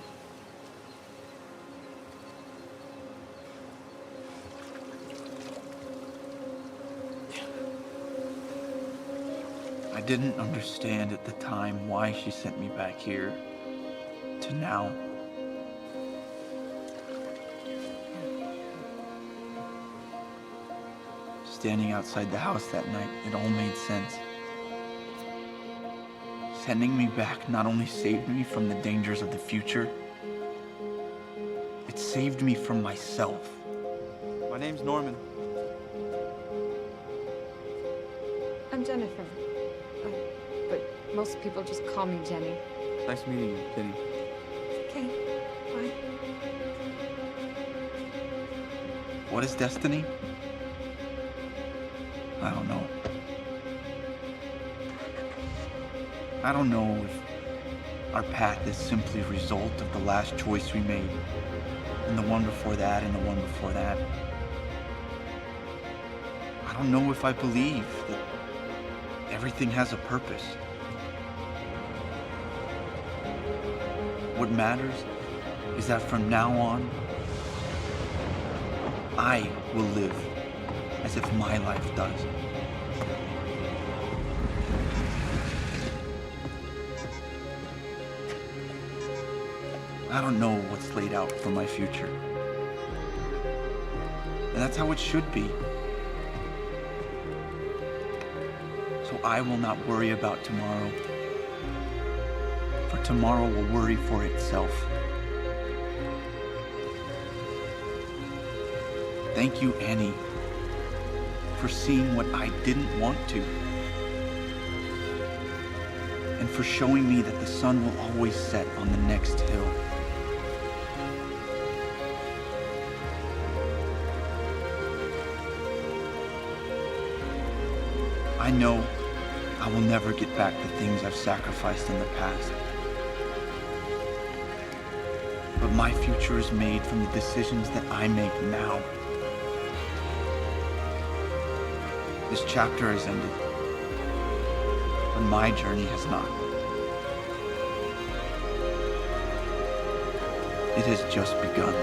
I didn't understand at the time why she sent me back here, to now. standing outside the house that night, it all made sense. Sending me back not only saved me from the dangers of the future, it saved me from myself. My name's Norman. I'm Jennifer. But most people just call me Jenny. Nice meeting you, Jenny. Okay, bye. What is destiny? I don't know. I don't know if our path is simply a result of the last choice we made, and the one before that, and the one before that. I don't know if I believe that everything has a purpose. What matters is that from now on, I will live as if my life does. I don't know what's laid out for my future. And that's how it should be. So I will not worry about tomorrow, for tomorrow will worry for itself. Thank you, Annie, for seeing what I didn't want to, and for showing me that the sun will always set on the next hill. I know I will never get back the things I've sacrificed in the past. But my future is made from the decisions that I make now. This chapter has ended, but my journey has not. It has just begun.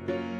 2.